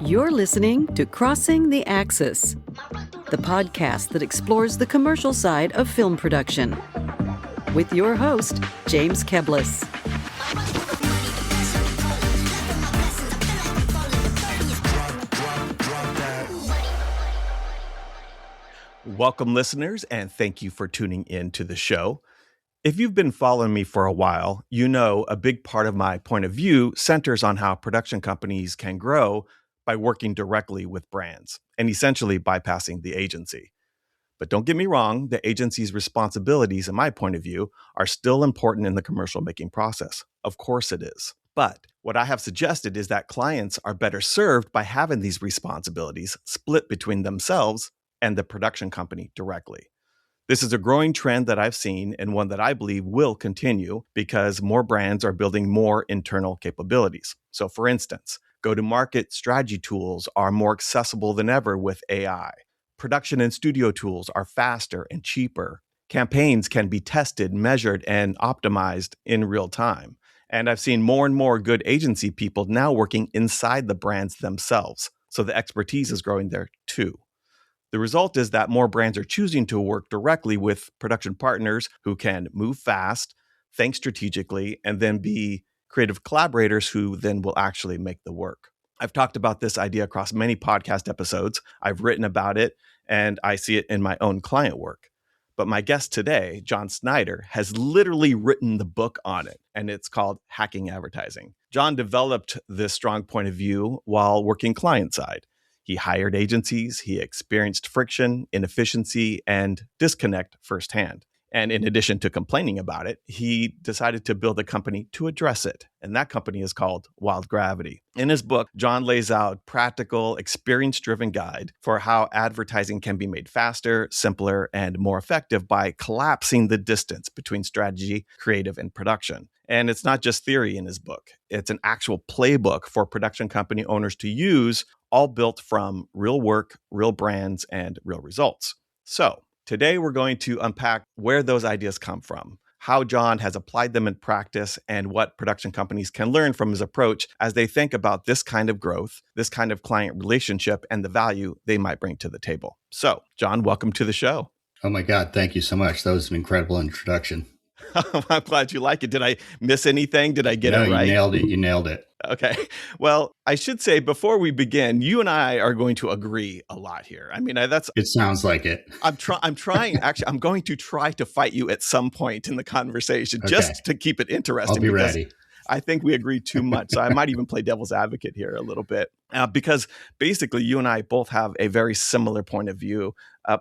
You're listening to Crossing the Axis, the podcast that explores the commercial side of film production. With your host, James Keblas. Welcome, listeners, and thank you for tuning in to the show. If you've been following me for a while, you know a big part of my point of view centers on how production companies can grow by working directly with brands and essentially bypassing the agency. But don't get me wrong, the agency's responsibilities, in my point of view, are still important in the commercial making process. Of course it is. But what I have suggested is that clients are better served by having these responsibilities split between themselves and the production company directly. This is a growing trend that I've seen and one that I believe will continue because more brands are building more internal capabilities. So for instance, go-to-market strategy tools are more accessible than ever with AI. Production and studio tools are faster and cheaper. Campaigns can be tested, measured, and optimized in real time. And I've seen more and more good agency people now working inside the brands themselves. So the expertise is growing there too. The result is that more brands are choosing to work directly with production partners who can move fast, think strategically, and then be creative collaborators who then will actually make the work. I've talked about this idea across many podcast episodes. I've written about it, and I see it in my own client work. But my guest today, Jon Sneider, has literally written the book on it, and it's called Hacking Advertising. Jon developed this strong point of view while working client side. He hired agencies, he experienced friction, inefficiency, and disconnect firsthand. And in addition to complaining about it, he decided to build a company to address it. And that company is called Wild Gravity. In his book, Jon lays out practical, experience-driven guide for how advertising can be made faster, simpler, and more effective by collapsing the distance between strategy, creative, and production. And it's not just theory in his book. It's an actual playbook for production company owners to use, all built from real work, real brands, and real results. So today we're going to unpack where those ideas come from, how Jon has applied them in practice, and what production companies can learn from his approach as they think about this kind of growth, this kind of client relationship, and the value they might bring to the table. So, Jon, welcome to the show. Oh my God, thank you so much. That was an incredible introduction. I'm glad you like it. Did I miss anything? Did I get it right? You nailed it. Okay. Well, I should say before we begin, you and I are going to agree a lot here. I mean, It sounds like it. I'm trying. Actually, I'm going to try to fight you at some point in the conversation just to keep it interesting. I'll be ready. I think we agree too much. So I might even play devil's advocate here a little bit because basically you and I both have a very similar point of view,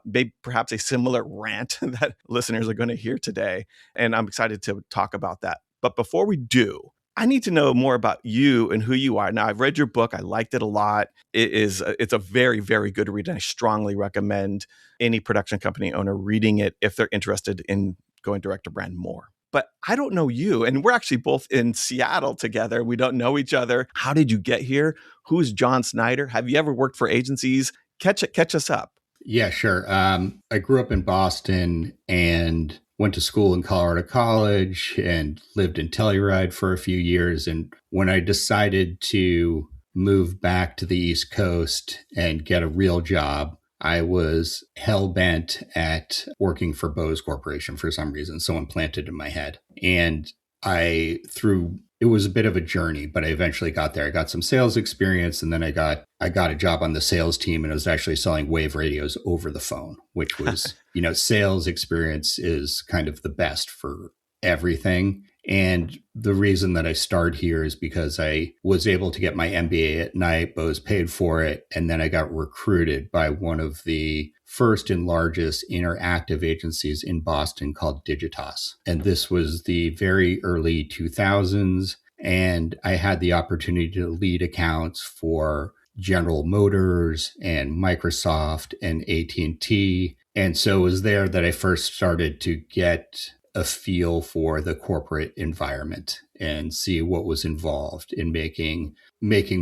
maybe perhaps a similar rant that listeners are going to hear today. And I'm excited to talk about that. But before we do, I need to know more about you and who you are. Now, I've read your book. I liked it a lot. It's a very, very good read. And I strongly recommend any production company owner reading it if they're interested in going direct to brand more. But I don't know you, and we're actually both in Seattle together. We don't know each other. How did you get here? Who's Jon Sneider? Have you ever worked for agencies? Catch us up. Yeah, sure. I grew up in Boston and went to school in Colorado College and lived in Telluride for a few years. And when I decided to move back to the East Coast and get a real job, I was hell-bent at working for Bose Corporation for some reason. Someone planted in my head. And it was a bit of a journey, but I eventually got there. I got some sales experience, and then I got a job on the sales team, and I was actually selling wave radios over the phone, which was, sales experience is kind of the best for everything. And the reason that I start here is because I was able to get my MBA at night. Bose paid for it. And then I got recruited by one of the first and largest interactive agencies in Boston called Digitas. And this was the very early 2000s. And I had the opportunity to lead accounts for General Motors and Microsoft and AT&T. And so it was there that I first started to get a feel for the corporate environment and see what was involved in making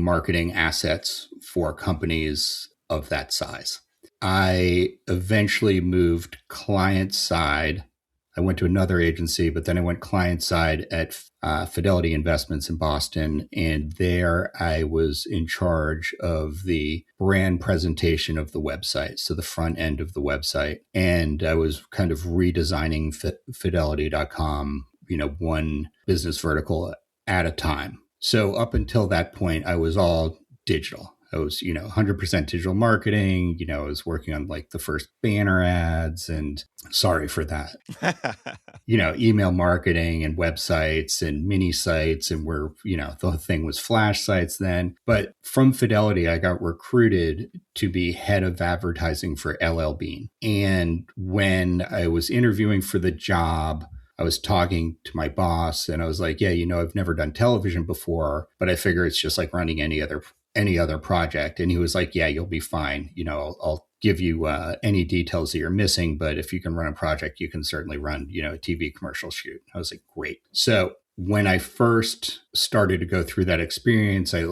marketing assets for companies of that size. I eventually moved client side I went to another agency, but then I went client side at Fidelity Investments in Boston. And there I was in charge of the brand presentation of the website. So the front end of the website. And I was kind of redesigning Fidelity.com, one business vertical at a time. So up until that point, I was all digital. I was, 100% digital marketing. I was working on like the first banner ads, and sorry for that, email marketing and websites and mini sites. And the thing was flash sites then. But from Fidelity, I got recruited to be head of advertising for LL Bean. And when I was interviewing for the job, I was talking to my boss and I was like, yeah, I've never done television before, but I figure it's just like running any other project. And he was like, yeah, you'll be fine. I'll give you any details that you're missing, but if you can run a project, you can certainly run, a TV commercial shoot. I was like, great. So when I first started to go through that experience, I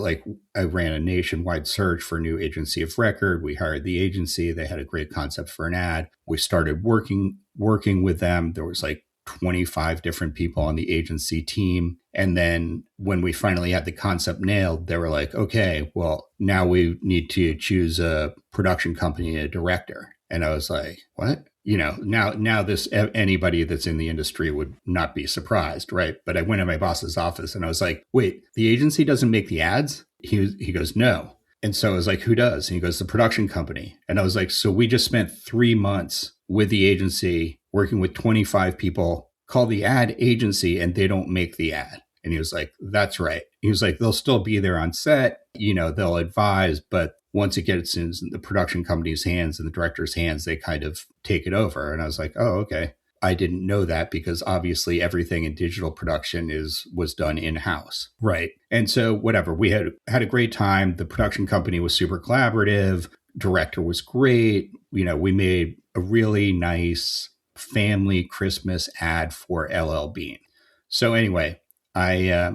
ran a nationwide search for a new agency of record. We hired the agency. They had a great concept for an ad. We started working with them. There was like 25 different people on the agency team. And then when we finally had the concept nailed, they were like, okay, well, now we need to choose a production company and a director. And I was like, what? Now this, anybody that's in the industry would not be surprised, right? But I went to my boss's office and I was like, wait, the agency doesn't make the ads? He goes, no. And so I was like, who does? And he goes, the production company. And I was like, so we just spent 3 months with the agency working with 25 people, call the ad agency, and they don't make the ad. And he was like, that's right. He was like, they'll still be there on set, they'll advise, but once it gets in the production company's hands and the director's hands, they kind of take it over. And I was like, oh, okay. I didn't know that because obviously everything in digital production was done in-house. Right. And so whatever, we had a great time. The production company was super collaborative. Director was great. We made a really nice family Christmas ad for LL Bean. So anyway, I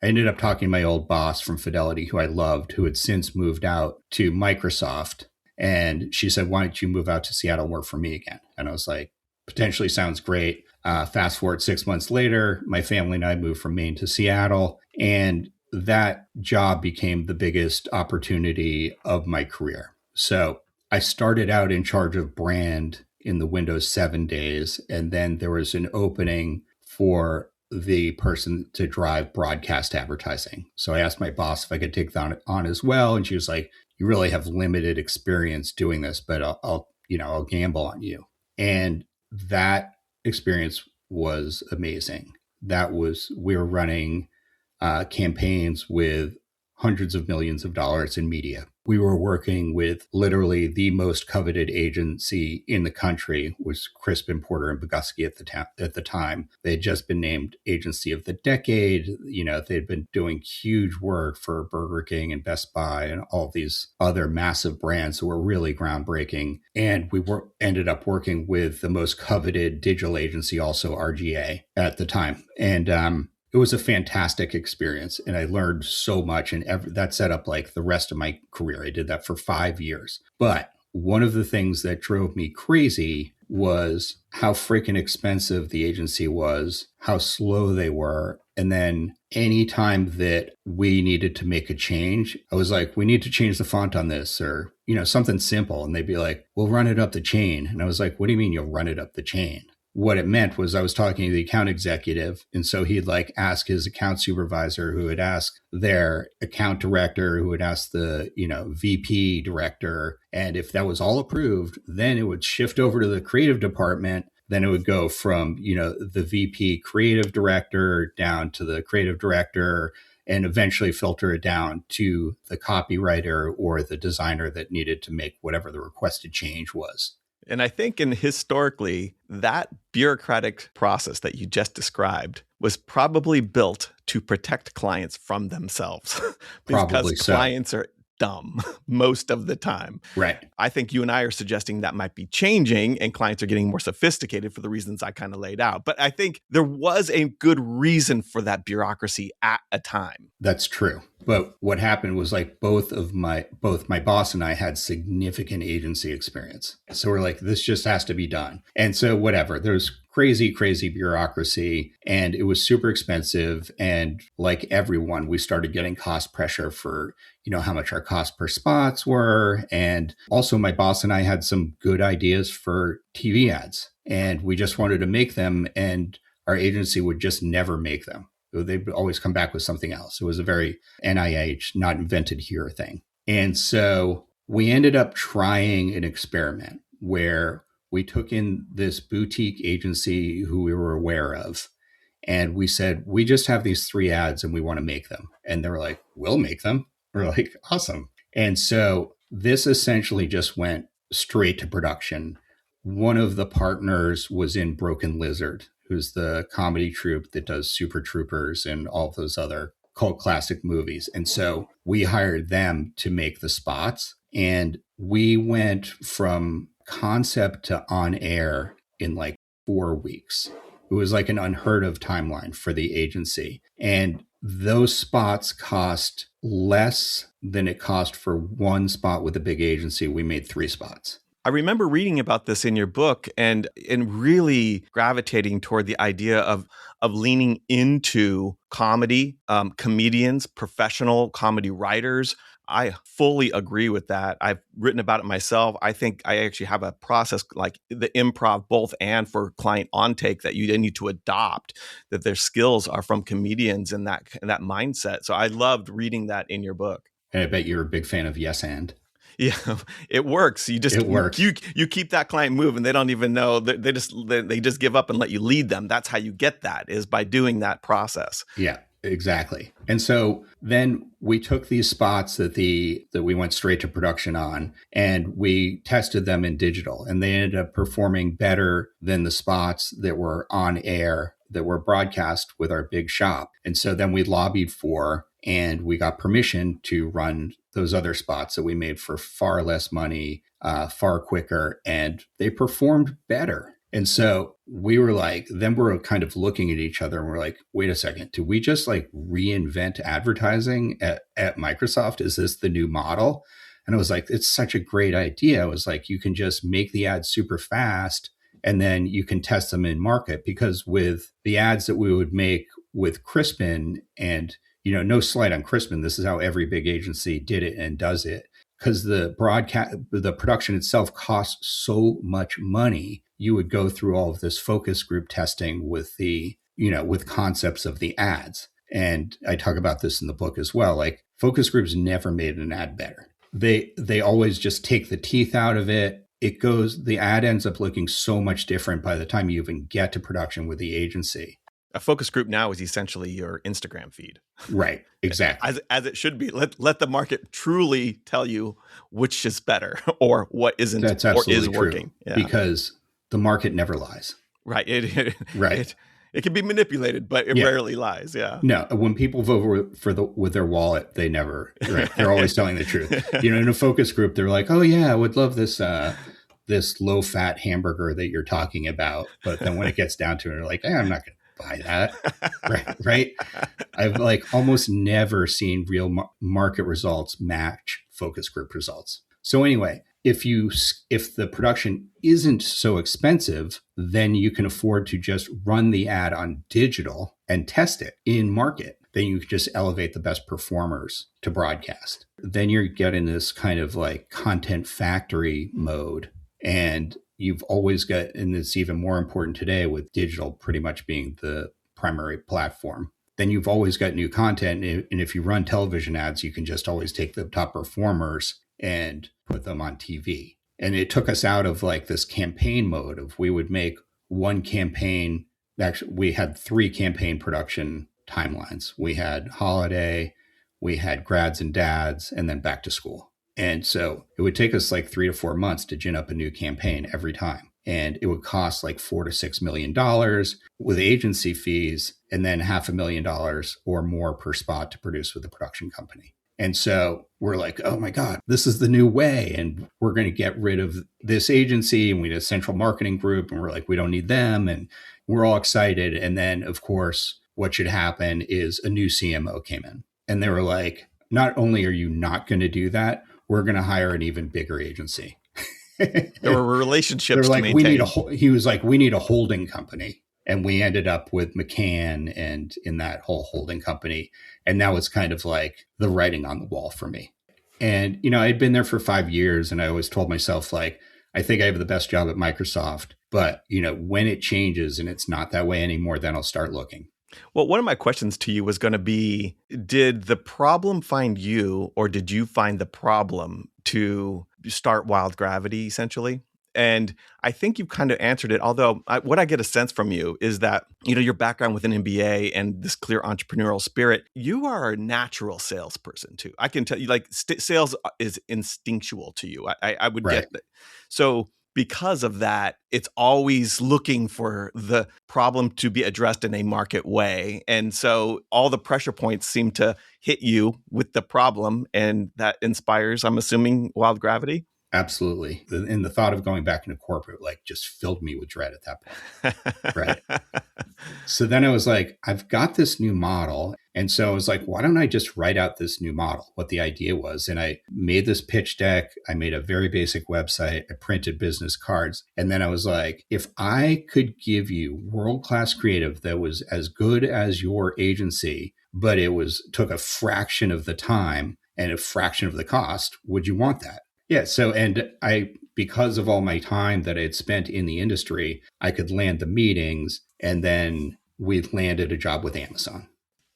ended up talking to my old boss from Fidelity, who I loved, who had since moved out to Microsoft. And she said, why don't you move out to Seattle and work for me again? And I was like, potentially sounds great. Fast forward 6 months later, my family and I moved from Maine to Seattle. And that job became the biggest opportunity of my career. So I started out in charge of brand in the Windows 7 days. And then there was an opening for the person to drive broadcast advertising. So I asked my boss if I could take that on as well. And she was like, you really have limited experience doing this, but I'll gamble on you. And that experience was amazing. We were running campaigns with hundreds of millions of dollars in media. We were working with literally the most coveted agency in the country, was Crispin, Porter, and Bogusky at the time. They had just been named Agency of the Decade. They'd been doing huge work for Burger King and Best Buy and all these other massive brands that were really groundbreaking. And we ended up working with the most coveted digital agency, also RGA, at the time. And it was a fantastic experience, and I learned so much, and that set up like the rest of my career. I did that for 5 years. But one of the things that drove me crazy was how freaking expensive the agency was, how slow they were. And then anytime that we needed to make a change, I was like, we need to change the font on this, or, something simple. And they'd be like, we'll run it up the chain. And I was like, what do you mean you'll run it up the chain? What it meant was I was talking to the account executive. And so he'd like ask his account supervisor, who would ask their account director, who would ask the, VP director. And if that was all approved, then it would shift over to the creative department. Then it would go from, the VP creative director down to the creative director, and eventually filter it down to the copywriter or the designer that needed to make whatever the requested change was. And I think historically, that bureaucratic process that you just described was probably built to protect clients from themselves. Because clients are dumb most of the time. Right. I think you and I are suggesting that might be changing, and clients are getting more sophisticated for the reasons I kind of laid out. But I think there was a good reason for that bureaucracy at a time. That's true. But what happened was like both my boss and I had significant agency experience. So we're like, this just has to be done. And so whatever, there's crazy, crazy bureaucracy, and it was super expensive. And like everyone, we started getting cost pressure for, how much our cost per spots were. And also my boss and I had some good ideas for TV ads, and we just wanted to make them, and our agency would just never make them. They'd always come back with something else. It was a very NIH, not invented here thing. And so we ended up trying an experiment where we took in this boutique agency who we were aware of, and we said, we just have these 3 ads and we want to make them. And they were like, we'll make them. We're like, awesome. And so this essentially just went straight to production. One of the partners was in Broken Lizard, who's the comedy troupe that does Super Troopers and all those other cult classic movies. And so we hired them to make the spots. And we went from concept to on air in like 4 weeks. It was like an unheard of timeline for the agency. And those spots cost less than it cost for 1 spot with a big agency. We made 3 spots. I remember reading about this in your book and really gravitating toward the idea of leaning into comedy, comedians, professional comedy writers. I fully agree with that. I've written about it myself. I think I actually have a process like the improv both and for client on take that you need to adopt, that their skills are from comedians and that mindset. So I loved reading that in your book. And I bet you're a big fan of Yes And. Yeah, it works. It works. You keep that client moving. They don't even know. They just give up and let you lead them. That's how you get that, is by doing that process. Yeah, exactly. And so then we took these spots that we went straight to production on, and we tested them in digital, and they ended up performing better than the spots that were on air that were broadcast with our big shop. And so then we lobbied for, and we got permission to run those other spots that we made for far less money, far quicker, and they performed better. And so we were like, then we're kind of looking at each other and we're like, wait a second, do we just like reinvent advertising at Microsoft? Is this the new model? And I was like, it's such a great idea. I was like, you can just make the ads super fast and then you can test them in market, because with the ads that we would make with Crispin, and no slight on Crispin, this is how every big agency did it and does it, because the production itself costs so much money. You would go through all of this focus group testing with with concepts of the ads. And I talk about this in the book as well. Like, focus groups never made an ad better. They always just take the teeth out of it. The ad ends up looking so much different by the time you even get to production with the agency. A focus group now is essentially your Instagram feed. Right, exactly. As it should be. Let the market truly tell you which is better or what isn't. That's absolutely or is true, working. Yeah. Because the market never lies. Right. Right. It can be manipulated, but it rarely lies. Yeah. No, when people vote with their wallet, they never. Right, they're always telling the truth. In a focus group, they're like, "Oh yeah, I would love this this low fat hamburger that you're talking about," but then when it gets down to it, they're like, "I'm not going to buy that." Right. I've like almost never seen real market results match focus group results. So anyway, if the production isn't so expensive, then you can afford to just run the ad on digital and test it in market. Then you can just elevate the best performers to broadcast. Then you're getting this kind of like content factory mode. And you've always got, and it's even more important today with digital pretty much being the primary platform, then you've always got new content. And if you run television ads, you can just always take the top performers and put them on TV. And it took us out of like this campaign mode of we would make one campaign. Actually, we had 3 campaign production timelines. We had holiday, we had grads and dads, and then back to school. And so it would take us like 3 to 4 months to gin up a new campaign every time. And it would cost like $4 to $6 million with agency fees, and then $500,000 or more per spot to produce with the production company. And so we're like, oh my God, this is the new way. And we're going to get rid of this agency. And we had a central marketing group, and we're like, we don't need them. And we're all excited. And then, of course, what should happen is a new CMO came in, and they were like, not only are you not going to do that, we're going to hire an even bigger agency. There were They're relationships to like, we need maintain. he was like, we need a holding company. And we ended up with McCann and in that whole holding company. And that was kind of like the writing on the wall for me. And, I'd been there for 5 years and I always told myself, like, I think I have the best job at Microsoft. But, when it changes and it's not that way anymore, then I'll start looking. Well, one of my questions to you was going to be, did the problem find you, or did you find the problem to start Wild Gravity, essentially? And I think you've kind of answered it. Although what I get a sense from you is that, your background with an MBA and this clear entrepreneurial spirit, you are a natural salesperson too. I can tell you, like, sales is instinctual to you. I would Right. get that. So because of that, it's always looking for the problem to be addressed in a market way. And so all the pressure points seem to hit you with the problem, and that inspires, I'm assuming, Wild Gravity. Absolutely. And the thought of going back into corporate, like, just filled me with dread at that point. Right. So then I was like, I've got this new model. And so I was like, why don't I just write out this new model, what the idea was? And I made this pitch deck. I made a very basic website. I printed business cards. And then I was like, if I could give you world-class creative that was as good as your agency, but it took a fraction of the time and a fraction of the cost, would you want that? Yeah. So, and because of all my time that I had spent in the industry, I could land the meetings, and then we landed a job with Amazon.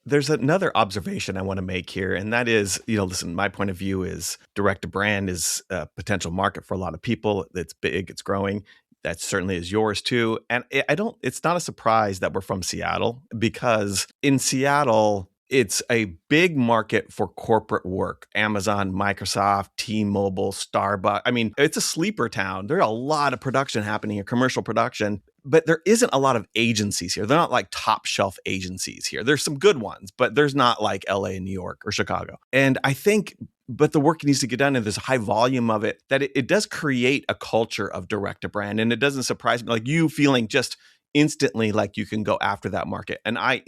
There's another observation I want to make here, and that is, listen, my point of view is direct to brand is a potential market for a lot of people. It's big, it's growing. That certainly is yours too. And it's not a surprise that we're from Seattle, because in Seattle, it's a big market for corporate work. Amazon, Microsoft, T-Mobile, Starbucks. I mean, it's a sleeper town. There's a lot of production happening here, commercial production, but there isn't a lot of agencies here. They're not like top shelf agencies here. There's some good ones, but there's not like LA and New York or Chicago. And I think, but the work needs to get done, and there's a high volume of it, that it does create a culture of direct to brand. And it doesn't surprise me, like you feeling just instantly like you can go after that market. And I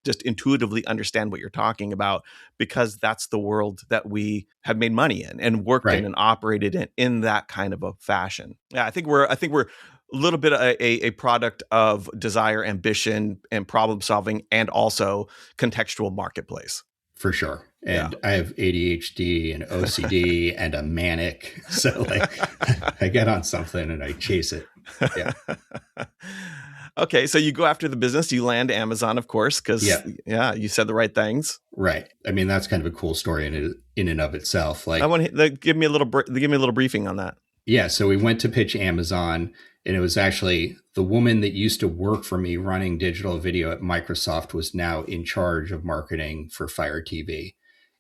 just intuitively understand what you're talking about, because that's the world that we have made money in and worked in and operated in that kind of a fashion. Yeah, I think we're a little bit a product of desire, ambition, and problem solving, and also contextual marketplace. For sure. And I have ADHD and OCD and a manic. So like I get on something and I chase it. Yeah. Okay, so you go after the business, you land Amazon, of course, because you said the right things. Right. I mean, that's kind of a cool story in and of itself. Like, I want to give me a little briefing on that. Yeah. So we went to pitch Amazon, and it was actually the woman that used to work for me running digital video at Microsoft was now in charge of marketing for Fire TV.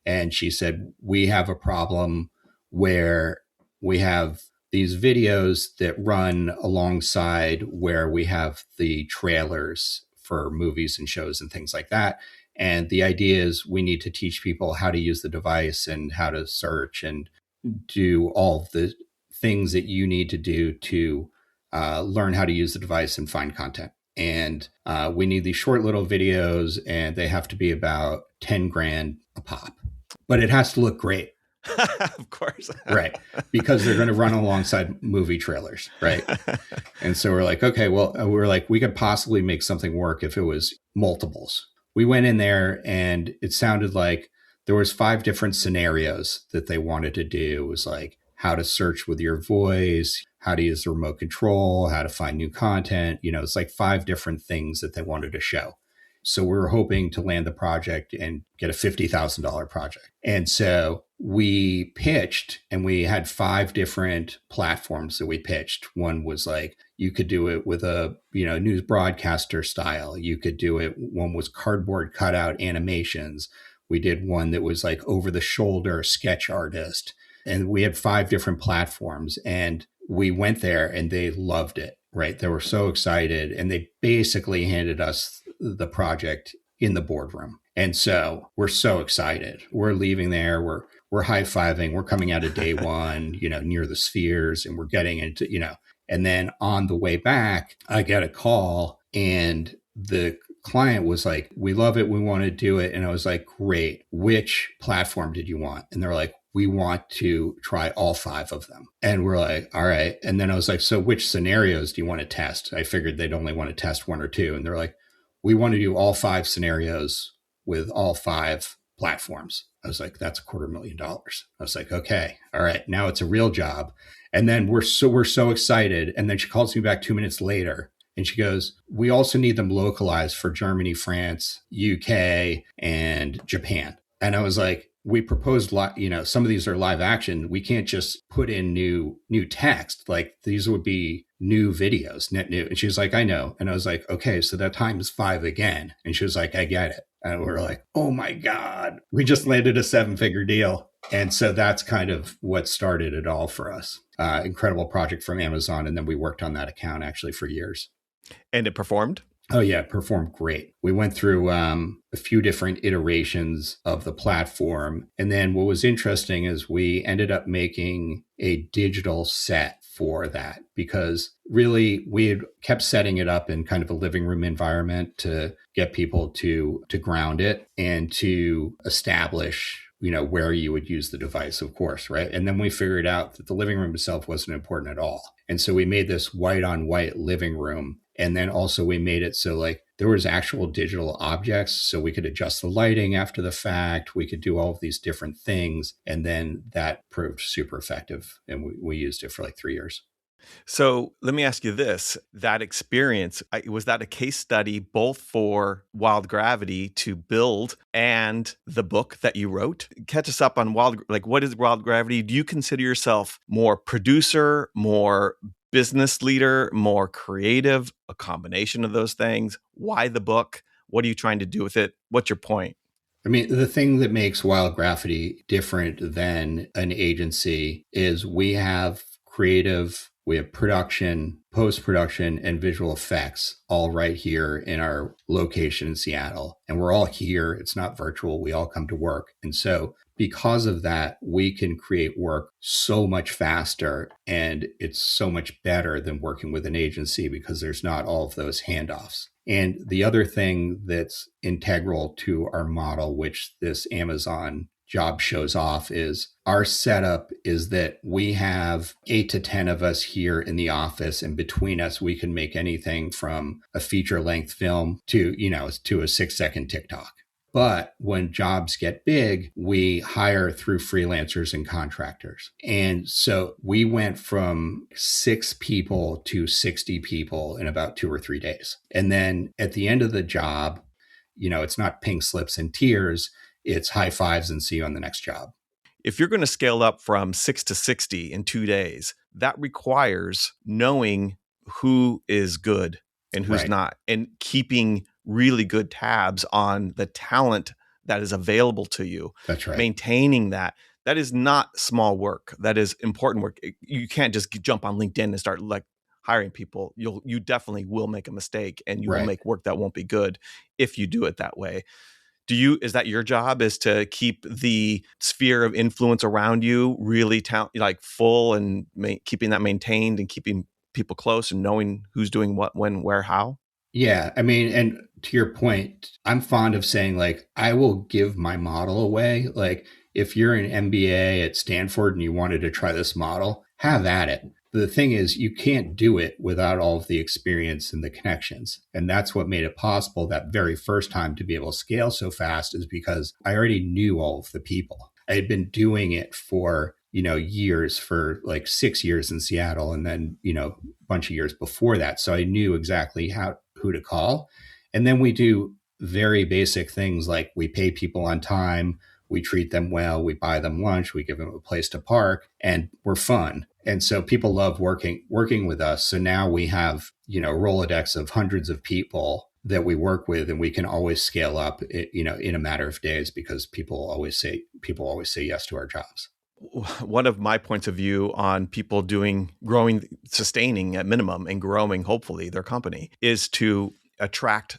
And she said, we have a problem where we have these videos that run alongside where we have the trailers for movies and shows and things like that. And the idea is we need to teach people how to use the device and how to search and do all of the things that you need to do to learn how to use the device and find content. And we need these short little videos, and they have to be about 10 grand a pop, but it has to look great. Of course. Right. Because they're going to run alongside movie trailers. Right. And so we're like, okay, well, we could possibly make something work if it was multiples. We went in there and it sounded like there was 5 different scenarios that they wanted to do. It was like how to search with your voice, how to use the remote control, how to find new content. It's like 5 different things that they wanted to show. So we were hoping to land the project and get a $50,000 project. And so we pitched, and we had 5 different platforms that we pitched. One was like, you could do it with a, news broadcaster style. You could do it. One was cardboard cutout animations. We did one that was like over the shoulder sketch artist. And we had 5 different platforms, and we went there and they loved it. Right. They were so excited, and they basically handed us the project in the boardroom. And so we're so excited. We're leaving there. We're high-fiving. We're coming out of day one, near the spheres, and we're getting into, and then on the way back, I get a call, and the client was like, we love it. We want to do it. And I was like, great. Which platform did you want? And they're like, we want to try all 5 of them. And we're like, all right. And then I was like, so which scenarios do you want to test? I figured they'd only want to test 1 or 2. And they're like, we want to do all 5 scenarios with all 5 platforms. I was like, that's $250,000. I was like, okay, all right, now it's a real job. And then we're so excited. And then she calls me back 2 minutes later and she goes, we also need them localized for Germany, France, UK, and Japan. And I was like, we proposed, some of these are live action. We can't just put in new text. Like these would be new videos, net new. And she was like, I know. And I was like, okay, so that times 5 again. And she was like, I get it. And we're like, oh my God, we just landed a 7-figure deal. And so that's kind of what started it all for us. Incredible project from Amazon. And then we worked on that account actually for years. And it performed? Oh, yeah, it performed great. We went through a few different iterations of the platform. And then what was interesting is we ended up making a digital set for that because really we had kept setting it up in kind of a living room environment to get people to ground it and to establish where you would use the device, of course, right? And then we figured out that the living room itself wasn't important at all. And so we made this white on white living room. And then also we made it so like there was actual digital objects so we could adjust the lighting after the fact. We could do all of these different things. And then that proved super effective. And we used it for like 3 years. So let me ask you this, that experience, was that a case study both for Wild Gravity to build and the book that you wrote? Catch us up on what is Wild Gravity? Do you consider yourself more producer, more business leader, more creative, a combination of those things? Why the book? What are you trying to do with it? What's your point? I mean, the thing that makes Wild Gravity different than an agency is we have creative, we have production, post-production, and visual effects all right here in our location in Seattle. And we're all here. It's not virtual. We all come to work. And so because of that, we can create work so much faster. And it's so much better than working with an agency because there's not all of those handoffs. And the other thing that's integral to our model, which this Amazon job shows off, is our setup is that we have 8 to 10 of us here in the office, and between us we can make anything from a feature length film to a 6-second TikTok. But when jobs get big, we hire through freelancers and contractors. And so we went from 6 people to 60 people in about 2 or 3 days. And then at the end of the job, it's not pink slips and tears. It's high fives and see you on the next job. If you're going to scale up from 6 to 60 in 2 days, that requires knowing who is good and who's Right. not, and keeping really good tabs on the talent that is available to you. That's right. Maintaining that. That is not small work. That is important work. You can't just jump on LinkedIn and start hiring people. You definitely will make a mistake, and you will Right. make work that won't be good if you do it that way. Is that your job, is to keep the sphere of influence around you really full and keeping that maintained and keeping people close and knowing who's doing what, when, where, how? Yeah. I mean, and to your point, I'm fond of saying I will give my model away. If you're an MBA at Stanford and you wanted to try this model, have at it. The thing is, you can't do it without all of the experience and the connections. And that's what made it possible that very first time to be able to scale so fast, is because I already knew all of the people. I had been doing it for, years, for 6 years in Seattle, and then, a bunch of years before that. So I knew exactly who to call. And then we do very basic things like we pay people on time, we treat them well, we buy them lunch, we give them a place to park, and we're fun. And so people love working with us. So now we have, a Rolodex of hundreds of people that we work with, and we can always scale up, in a matter of days, because people always say yes to our jobs. One of my points of view on people growing, sustaining at minimum and growing, hopefully, their company is to attract,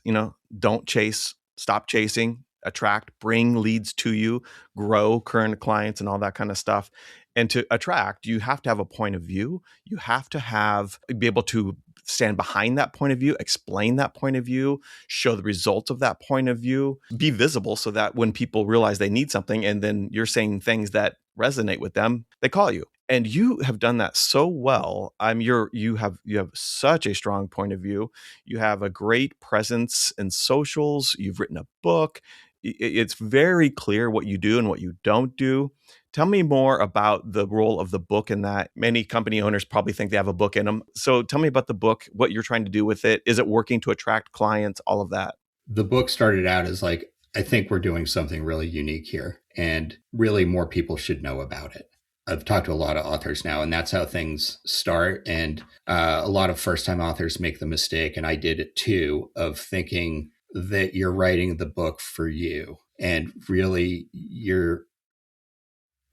don't chase, stop chasing, attract, bring leads to you, grow current clients and all that kind of stuff. And to attract, you have to have a point of view. You have to be able to stand behind that point of view, explain that point of view, show the results of that point of view, be visible so that when people realize they need something, and then you're saying things that resonate with them, they call you. And you have done that so well. You have such a strong point of view. You have a great presence in socials. You've written a book. It's very clear what you do and what you don't do. Tell me more about the role of the book in that. Many company owners probably think they have a book in them. So tell me about the book, what you're trying to do with it. Is it working to attract clients? All of that. The book started out as like, I think we're doing something really unique here, and really more people should know about it. I've talked to a lot of authors now, and that's how things start. And a lot of first-time authors make the mistake, and I did it too, of thinking that you're writing the book for you. And really, you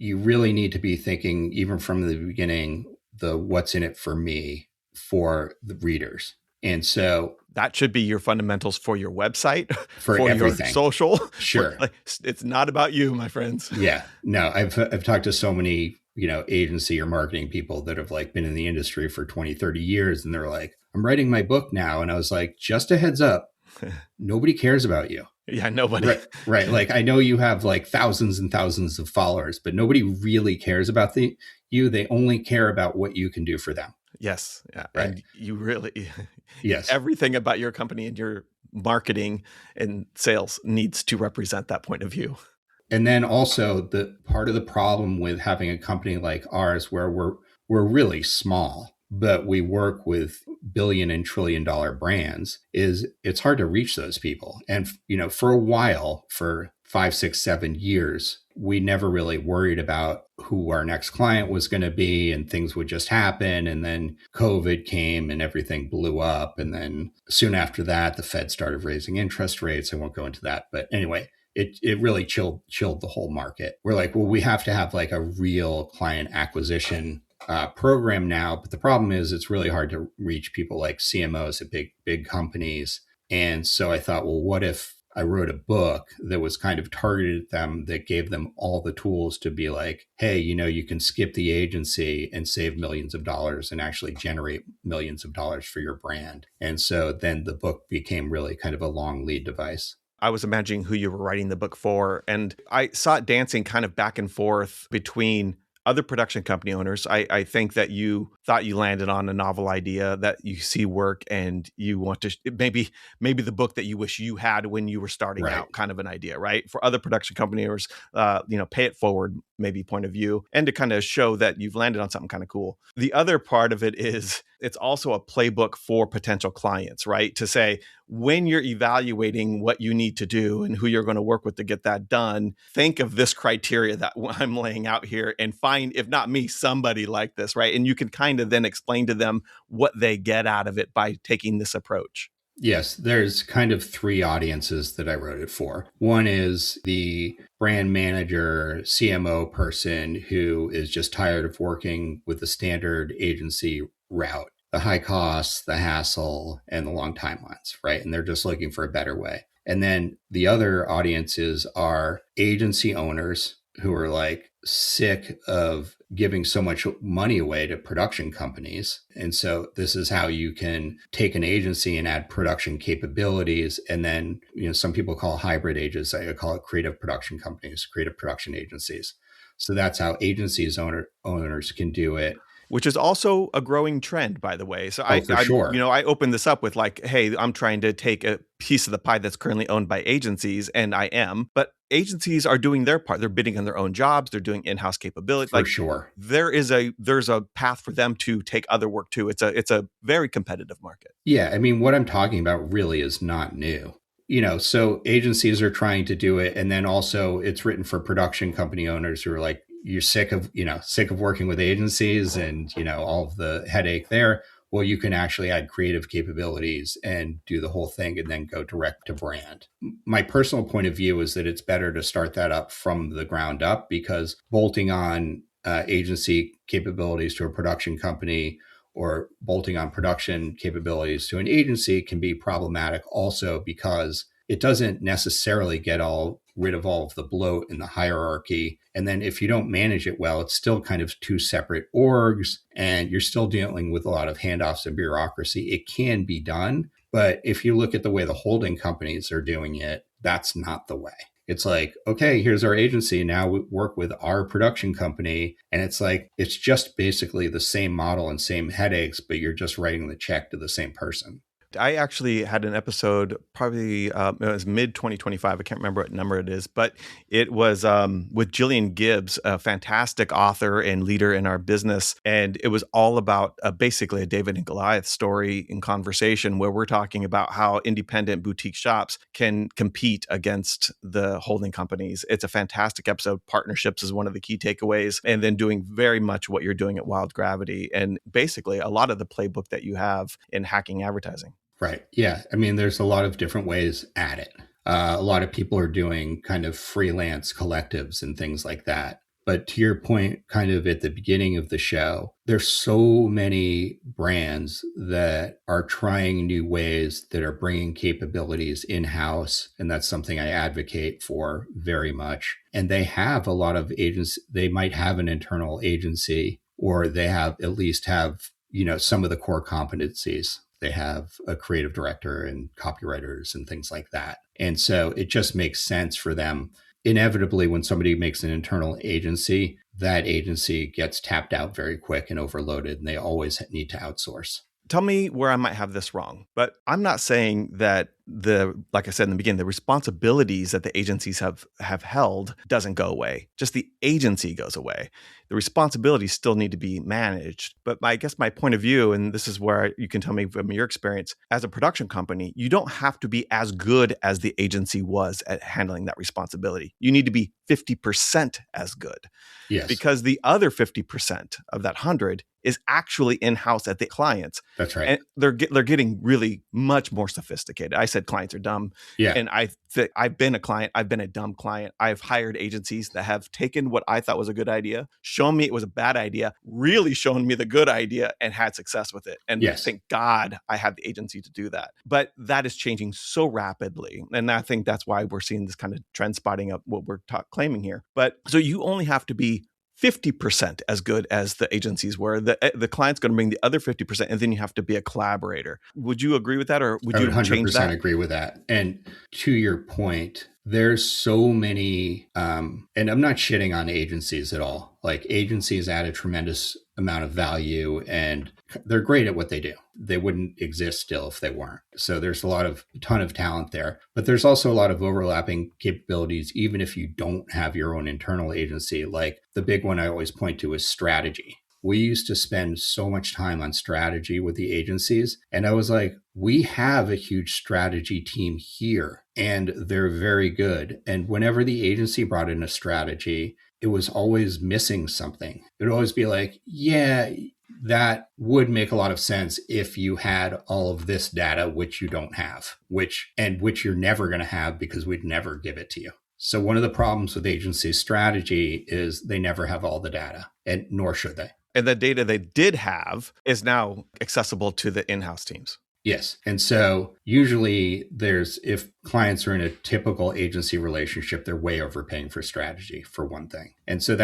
really need to be thinking, even from the beginning, the what's in it for me for the readers. And so that should be your fundamentals for your website, for everything. Your social. Sure. It's not about you, my friends. Yeah. No, I've talked to so many, agency or marketing people that have like been in the industry for 20, 30 years. And they're like, I'm writing my book now. And I was like, just a heads up, nobody cares about you. Yeah, nobody. Right. Like, I know you have like thousands and thousands of followers, but nobody really cares about you. They only care about what you can do for them. Yes. Yeah. Right. And you really, yes, everything about your company and your marketing and sales needs to represent that point of view. And then also the part of the problem with having a company like ours, where we're really small, but we work with billion and trillion dollar brands, is it's hard to reach those people. And, for a while, for 5, 6, 7 years, we never really worried about who our next client was going to be, and things would just happen. And then COVID came and everything blew up. And then soon after that, the Fed started raising interest rates. I won't go into that. But anyway, it really chilled the whole market. We're like, well, we have to have like a real client acquisition program now. But the problem is it's really hard to reach people like CMOs at big companies. And so I thought, well, what if I wrote a book that was kind of targeted at them, that gave them all the tools to be like, hey, you can skip the agency and save millions of dollars and actually generate millions of dollars for your brand. And so then the book became really kind of a long lead device. I was imagining who you were writing the book for, and I saw it dancing kind of back and forth between other production company owners. I think that you thought you landed on a novel idea that you see work, and you want to maybe the book that you wish you had when you were starting out, kind of an idea, right? For other production company owners, pay it forward, maybe point of view, and to kind of show that you've landed on something kind of cool. The other part of it is it's also a playbook for potential clients, right? To say, when you're evaluating what you need to do and who you're going to work with to get that done, think of this criteria that I'm laying out here and find, if not me, somebody like this, right? And you can kind of then explain to them what they get out of it by taking this approach. Yes, there's kind of 3 audiences that I wrote it for. One is the brand manager, CMO person who is just tired of working with the standard agency route, the high costs, the hassle, and the long timelines, right? And they're just looking for a better way. And then the other audiences are agency owners who are like sick of giving so much money away to production companies. And so this is how you can take an agency and add production capabilities. And then, some people call hybrid agents. I call it creative production companies, creative production agencies. So that's how agencies owners can do it. Which is also a growing trend, by the way. So sure. I opened this up with like, hey, I'm trying to take a piece of the pie that's currently owned by agencies, and I am. But agencies are doing their part. They're bidding on their own jobs. They're doing in-house capability. For sure. There's a path for them to take other work too. It's a very competitive market. Yeah, I mean, what I'm talking about really is not new. So agencies are trying to do it, and then also it's written for production company owners who are like, you're sick of working with agencies and, all of the headache there. Well, you can actually add creative capabilities and do the whole thing and then go direct to brand. My personal point of view is that it's better to start that up from the ground up, because bolting on agency capabilities to a production company or bolting on production capabilities to an agency can be problematic also, because it doesn't necessarily get rid of all of the bloat in the hierarchy. And then if you don't manage it well, it's still kind of 2 separate orgs, and you're still dealing with a lot of handoffs and bureaucracy. It can be done, but if you look at the way the holding companies are doing it, that's not the way. It's like, okay, here's our agency. Now we work with our production company. And it's like, it's just basically the same model and same headaches, but you're just writing the check to the same person. I actually had an episode, probably it was mid 2025. I can't remember what number it is, but it was with Jillian Gibbs, a fantastic author and leader in our business. And it was all about basically a David and Goliath story in conversation, where we're talking about how independent boutique shops can compete against the holding companies. It's a fantastic episode. Partnerships is one of the key takeaways. And then doing very much what you're doing at Wild Gravity. And basically a lot of the playbook that you have in hacking advertising. Right. Yeah. I mean, there's a lot of different ways at it. A lot of people are doing kind of freelance collectives and things like that. But to your point, kind of at the beginning of the show, there's so many brands that are trying new ways, that are bringing capabilities in-house. And that's something I advocate for very much. And they have a lot of agents. They might have an internal agency, or they have at least have, some of the core competencies. They have a creative director and copywriters and things like that. And so it just makes sense for them. Inevitably, when somebody makes an internal agency, that agency gets tapped out very quick and overloaded, and they always need to outsource. Tell me where I might have this wrong, but I'm not saying that like I said in the beginning, the responsibilities that the agencies have held doesn't go away. Just the agency goes away. The responsibilities still need to be managed. But I guess my point of view, and this is where you can tell me from your experience, as a production company, you don't have to be as good as the agency was at handling that responsibility. You need to be 50% as good. Yes. Because the other 50% of that 100 is actually in-house at the clients. That's right. And they're getting really much more sophisticated. I said clients are dumb. Yeah. And I've been a client. I've been a dumb client. I've hired agencies that have taken what I thought was a good idea, shown me it was a bad idea, really shown me the good idea, and had success with it. And yes. Thank God I had the agency to do that. But that is changing so rapidly. And I think that's why we're seeing this kind of trend spotting up what we're claiming here. But so you only have to be 50% as good as the agencies were. The client's going to bring the other 50%, and then you have to be a collaborator. Would you agree with that, or would you change that? I would 100% agree with that. And to your point, there's so many, and I'm not shitting on agencies at all. Like, agencies add a tremendous amount of value, and they're great at what they do. They wouldn't exist still if they weren't. So there's a ton of talent there, but there's also a lot of overlapping capabilities, even if you don't have your own internal agency. Like, the big one I always point to is strategy. We used to spend so much time on strategy with the agencies. And I was like, we have a huge strategy team here, and they're very good. And whenever the agency brought in a strategy, it was always missing something. It would always be like, yeah, that would make a lot of sense if you had all of this data, which you don't have, which you're never going to have, because we'd never give it to you. So one of the problems with agency strategy is they never have all the data, and nor should they. And the data they did have is now accessible to the in-house teams. Yes. And so usually if clients are in a typical agency relationship, they're way overpaying for strategy, for one thing. And so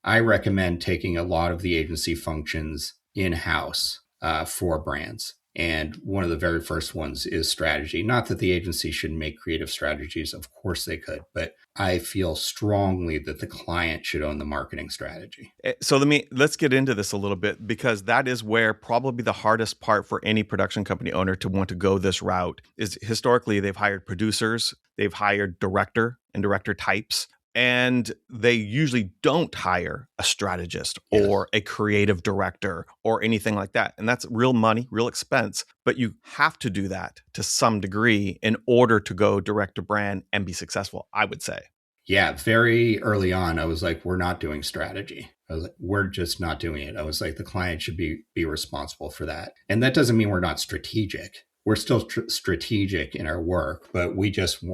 I recommend taking a lot of the agency functions in-house for brands. And one of the very first ones is strategy. Not that the agency should make creative strategies. Of course they could. But I feel strongly that the client should own the marketing strategy. So let's get into this a little bit, because that is where probably the hardest part for any production company owner to want to go this route is. Historically, they've hired producers, they've hired director and director types, and they usually don't hire a strategist or a creative director or anything like that. And that's real money, real expense. But you have to do that to some degree in order to go direct to brand and be successful, I would say. Yeah, very early on, I was like, we're not doing strategy. I was like, we're just not doing it. I was like, the client should be responsible for that. And that doesn't mean we're not strategic. We're still strategic in our work, but we just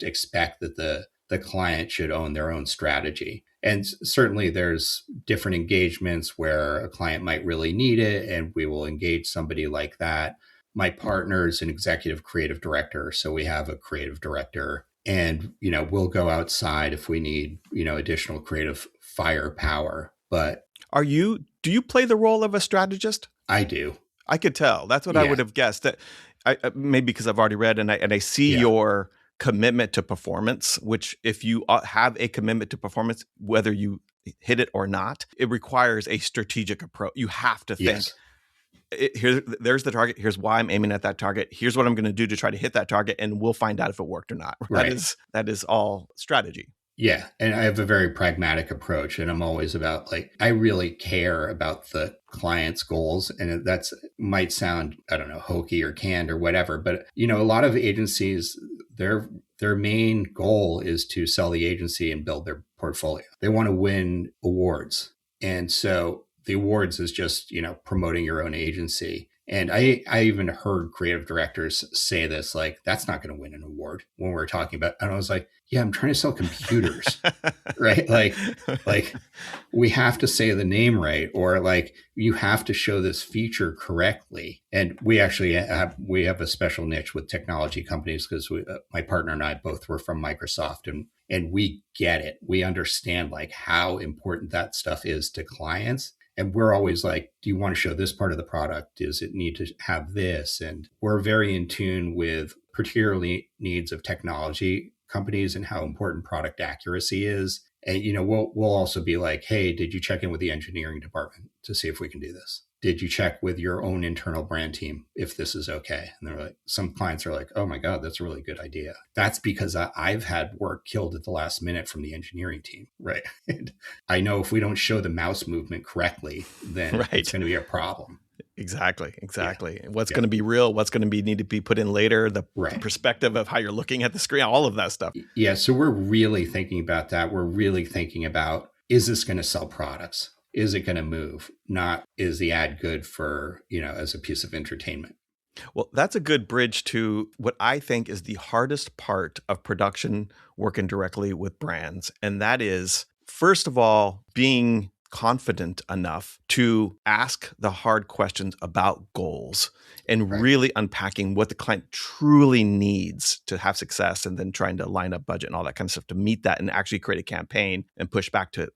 expect that the client should own their own strategy. And certainly there's different engagements where a client might really need it, and we will engage somebody like that. My partner is an executive creative director, so we have a creative director, and we'll go outside if we need additional creative firepower. But do you play the role of a strategist? I do. I could tell. That's what I would have guessed. That maybe because I've already read and I see your commitment to performance, which if you have a commitment to performance, whether you hit it or not, it requires a strategic approach. You have to think, there's the target. Here's why I'm aiming at that target. Here's what I'm going to do to try to hit that target, and we'll find out if it worked or not. Right. That is all strategy. Yeah. And I have a very pragmatic approach, and I'm always about like, I really care about the client's goals. And that's might sound, I don't know, hokey or canned or whatever, but a lot of agencies, their main goal is to sell the agency and build their portfolio. They want to win awards. And so the awards is just, promoting your own agency. And I even heard creative directors say this, like, that's not going to win an award when we're talking about, and I was like, yeah, I'm trying to sell computers, right? Like we have to say the name right, or like you have to show this feature correctly. And we actually have a special niche with technology companies because my partner and I both were from Microsoft, and we get it. We understand like how important that stuff is to clients. And we're always like, do you want to show this part of the product? Does it need to have this? And we're very in tune with particularly needs of technology companies and how important product accuracy is. And, we'll also be like, hey, did you check in with the engineering department to see if we can do this? Did you check with your own internal brand team if this is okay? And they're like, some clients are like, oh my God, that's a really good idea. That's because I've had work killed at the last minute from the engineering team, right? And I know if we don't show the mouse movement correctly, then it's going to be a problem. Exactly. Yeah. What's going to be real? What's going to need to be put in later? The perspective of how you're looking at the screen, all of that stuff. Yeah. So we're really thinking about that. We're really thinking about, is this going to sell products? Is it going to move? Not, is the ad good for, as a piece of entertainment? Well, that's a good bridge to what I think is the hardest part of production working directly with brands. And that is, first of all, being confident enough to ask the hard questions about goals and really unpacking what the client truly needs to have success, and then trying to line up budget and all that kind of stuff to meet that and actually create a campaign and push back to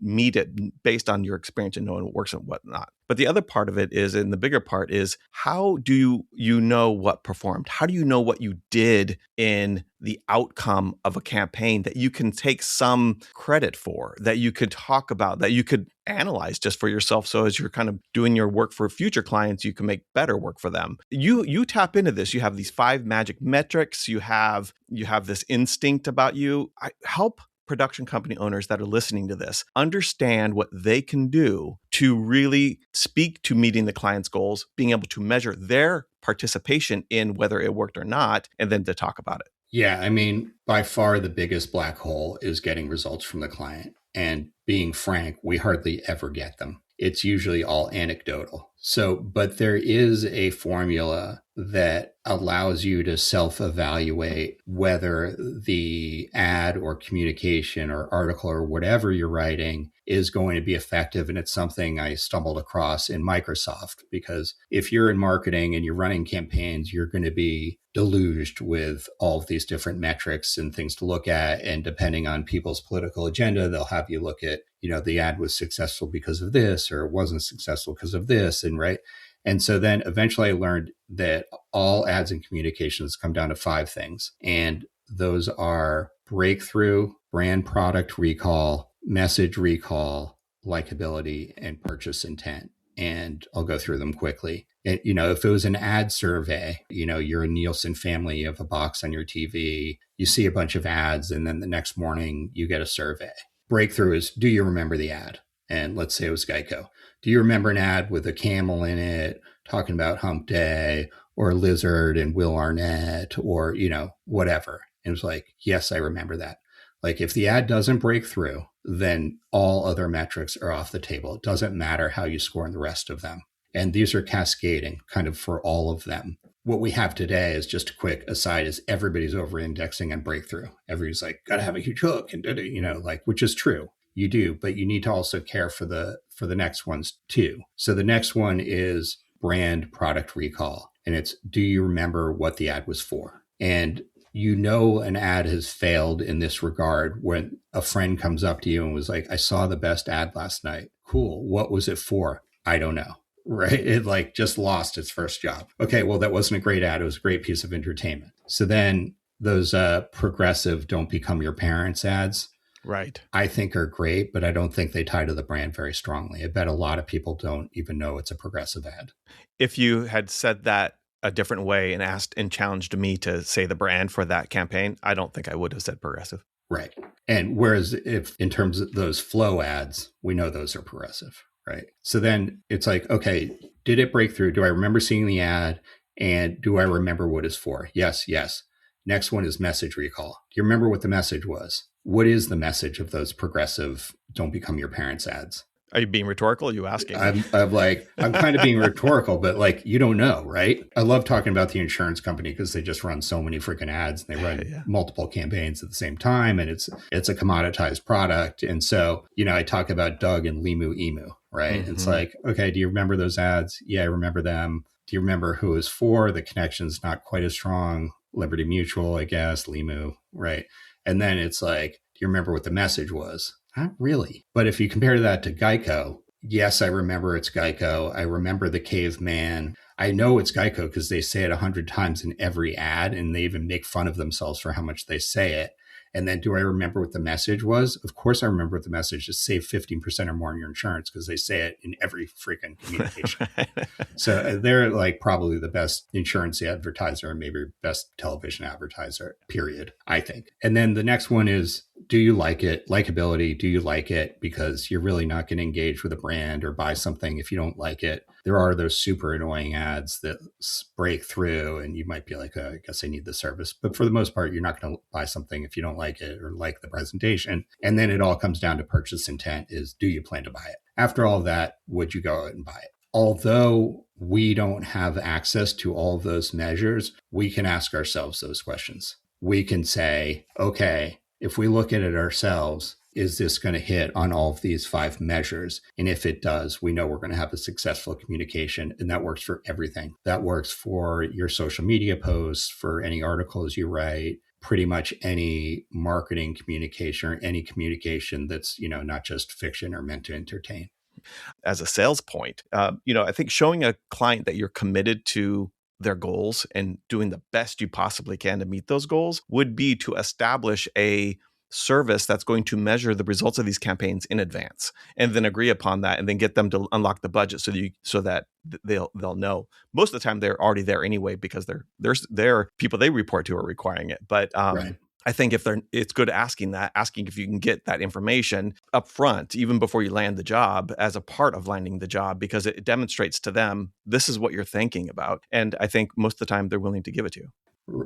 meet it based on your experience and knowing what works and what not. But the other part of it is, and the bigger part is, how do you know what performed? How do you know what you did in the outcome of a campaign that you can take some credit for, that you could talk about, that you could analyze just for yourself? So as you're kind of doing your work for future clients, you can make better work for them. You tap into this. You have these 5 magic metrics. You have this instinct about you. Help production company owners that are listening to this understand what they can do to really speak to meeting the client's goals, being able to measure their participation in whether it worked or not, and then to talk about it. Yeah, I mean, by far the biggest black hole is getting results from the client. And being frank, we hardly ever get them. It's usually all anecdotal. But there is a formula that allows you to self-evaluate whether the ad or communication or article or whatever you're writing is going to be effective. And it's something I stumbled across in Microsoft, because if you're in marketing and you're running campaigns, you're going to be deluged with all of these different metrics and things to look at. And depending on people's political agenda, they'll have you look at, the ad was successful because of this, or it wasn't successful because of this. And so then eventually I learned that all ads and communications come down to 5 things. And those are breakthrough, brand product recall, message recall, likability, and purchase intent. And I'll go through them quickly. If it was an ad survey, you're a Nielsen family, you have a box on your TV, you see a bunch of ads, and then the next morning you get a survey. Breakthrough is, do you remember the ad? And let's say it was Geico. Do you remember an ad with a camel in it talking about Hump Day, or a lizard and Will Arnett, or, whatever? And it was like, yes, I remember that. Like, if the ad doesn't break through, then all other metrics are off the table. It doesn't matter how you score in the rest of them. And these are cascading kind of for all of them. What we have today, is just a quick aside, is everybody's over indexing on breakthrough. Everybody's like, got to have a huge hook, and which is true. You do, but you need to also care for the next ones too. So the next one is brand product recall. And it's, do you remember what the ad was for? And an ad has failed in this regard when a friend comes up to you and was like, I saw the best ad last night. Cool. What was it for? I don't know. Right? It just lost its first job. Okay, well, that wasn't a great ad. It was a great piece of entertainment. So then those progressive don't become your parents ads, Right. I think are great, but I don't think they tie to the brand very strongly. I bet a lot of people don't even know it's a progressive ad. If you had said that a different way and asked and challenged me to say the brand for that campaign, I don't think I would have said progressive. Right. And whereas if in terms of those flow ads, we know those are progressive, right? So then it's like, okay, did it break through? Do I remember seeing the ad? And do I remember what it's for? Yes, yes. Next one is message recall. Do you remember what the message was? What is the message of those progressive don't become your parents ads? Are you being rhetorical? Are you asking? I'm kind of being rhetorical, but like, you don't know, right? I love talking about the insurance company because they just run so many freaking ads and they run multiple campaigns at the same time. And it's a commoditized product. And so, I talk about Doug and Limu Emu, right? It's like, okay, do you remember those ads? Yeah, I remember them. Do you remember who it was for? The connection's not quite as strong. Liberty Mutual, I guess, Limu, right? And then it's like, do you remember what the message was? Not really. But if you compare that to Geico, yes, I remember it's Geico. I remember the caveman. I know it's Geico because they say it 100 times in every ad, and they even make fun of themselves for how much they say it. And then do I remember what the message was? Of course I remember what the message is. Save 15% or more on your insurance because they say it in every freaking communication. So they're like probably the best insurance advertiser and maybe best television advertiser, period, I think. And then the next one is, do you like it? Likability. Do you like it? Because you're really not going to engage with a brand or buy something if you don't like it. There are those super annoying ads that break through and you might be like, oh, I guess I need the service. But for the most part, you're not going to buy something if you don't like it or like the presentation. And then it all comes down to purchase intent is, do you plan to buy it? After all that, would you go out and buy it? Although we don't have access to all of those measures, we can ask ourselves those questions. We can say, okay, if we look at it ourselves, is this going to hit on all of these 5 measures? And if it does, we know we're going to have a successful communication. And that works for everything. That works for your social media posts, for any articles you write, pretty much any marketing communication or any communication that's, not just fiction or meant to entertain. As a sales point, I think showing a client that you're committed to their goals and doing the best you possibly can to meet those goals would be to establish a service that's going to measure the results of these campaigns in advance and then agree upon that and then get them to unlock the budget so that they'll know. Most of the time they're already there anyway because they're people they report to are requiring it. But Right. I think it's good asking if you can get that information up front, even before you land the job, as a part of landing the job, because it demonstrates to them, this is what you're thinking about. And I think most of the time they're willing to give it to you.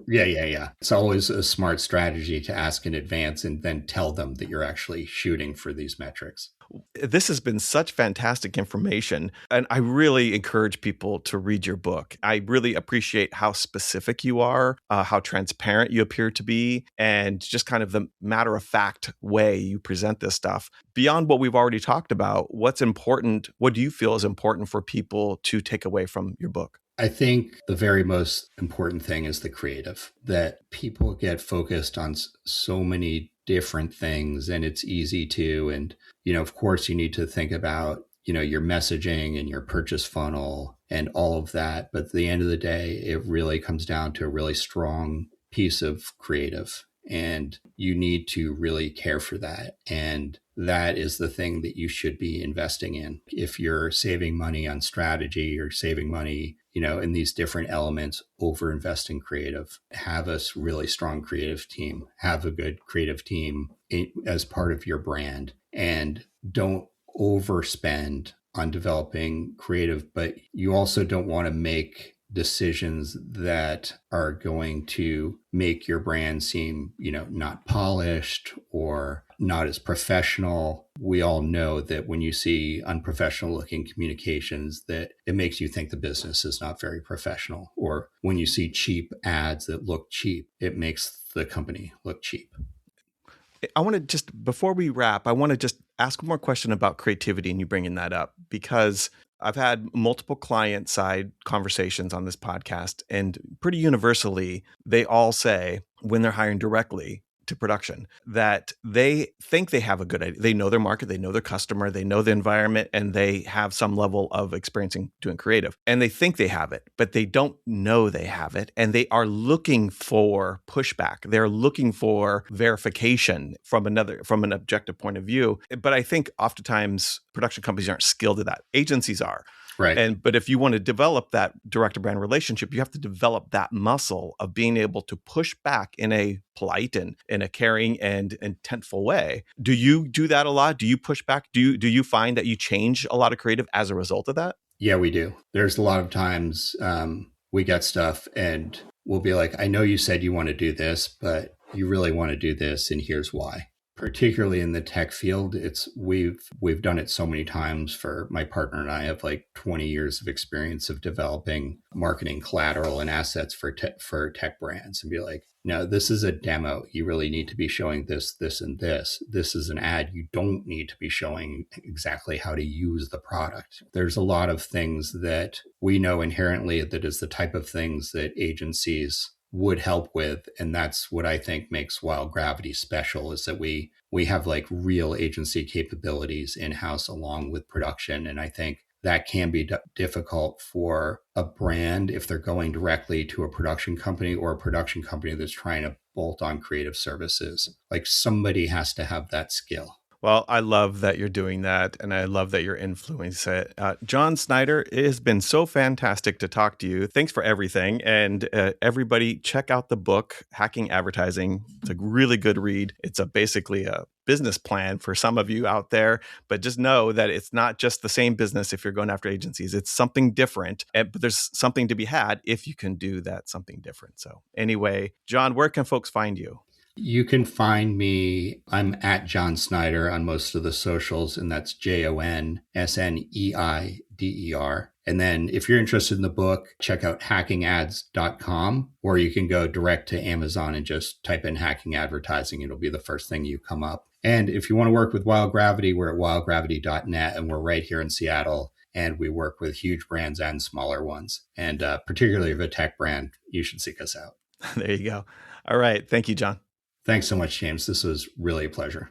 Yeah. It's always a smart strategy to ask in advance and then tell them that you're actually shooting for these metrics. This has been such fantastic information, and I really encourage people to read your book. I really appreciate how specific you are, how transparent you appear to be, and just kind of the matter-of-fact way you present this stuff. Beyond what we've already talked about, what's important? What do you feel is important for people to take away from your book? I think the very most important thing is the creative, that people get focused on so many different things and it's easy to, and, of course you need to think about, your messaging and your purchase funnel and all of that. But at the end of the day, it really comes down to a really strong piece of creative and you need to really care for that. And that is the thing that you should be investing in. If you're saving money on strategy or saving money, in these different elements, over invest in creative, have a really strong creative team, have a good creative team as part of your brand, and don't overspend on developing creative, but you also don't want to make decisions that are going to make your brand seem, not polished or not as professional. We all know that when you see unprofessional looking communications, that it makes you think the business is not very professional. Or when you see cheap ads that look cheap, it makes the company look cheap. I want to just, before we wrap, I want to just ask one more question about creativity and you bringing that up, because I've had multiple client side conversations on this podcast, and pretty universally, they all say when they're hiring directly, to production, that they think they have a good idea. They know their market, they know their customer, they know the environment, and they have some level of experience in doing creative. And they think they have it, but they don't know they have it. And they are looking for pushback. They're looking for verification from an objective point of view. But I think oftentimes production companies aren't skilled at that. Agencies are. Right. But if you want to develop that direct to brand relationship, you have to develop that muscle of being able to push back in a polite and in a caring and intentful way. Do you do that a lot? Do you push back? Do you find that you change a lot of creative as a result of that? Yeah, we do. There's a lot of times we get stuff and we'll be like, I know you said you want to do this, but you really want to do this, and here's why. Particularly in the tech field, we've done it so many times. For my partner and I have like 20 years of experience of developing marketing collateral and assets for tech brands, and be like, no, this is a demo. You really need to be showing this, this, and this. This is an ad. You don't need to be showing exactly how to use the product. There's a lot of things that we know inherently that is the type of things that agencies would help with. And that's what I think makes Wild Gravity special, is that we have like real agency capabilities in-house along with production. And I think that can be difficult for a brand if they're going directly to a production company, or a production company that's trying to bolt on creative services. Like, somebody has to have that skill. Well, I love that you're doing that, and I love that you're influencing it. Jon Sneider, it has been so fantastic to talk to you. Thanks for everything. And everybody, check out the book, Hacking Advertising. It's a really good read. It's basically a business plan for some of you out there, but just know that it's not just the same business if you're going after agencies. It's something different, but there's something to be had if you can do that something different. So anyway, Jon, where can folks find you? You can find me. I'm at Jon Sneider on most of the socials, and that's JONSNEIDER. And then if you're interested in the book, check out hackingads.com, or you can go direct to Amazon and just type in hacking advertising. It'll be the first thing you come up. And if you want to work with Wild Gravity, we're at wildgravity.net, and we're right here in Seattle. And we work with huge brands and smaller ones. And particularly if a tech brand, you should seek us out. There you go. All right. Thank you, Jon. Thanks so much, James. This was really a pleasure.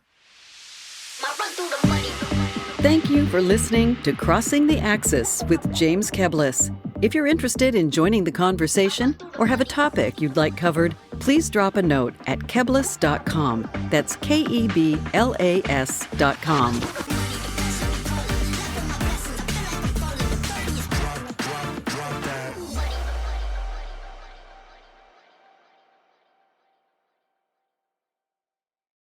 Thank you for listening to Crossing the Axis with James Keblas. If you're interested in joining the conversation or have a topic you'd like covered, please drop a note at keblas.com. That's KEBLAS.com.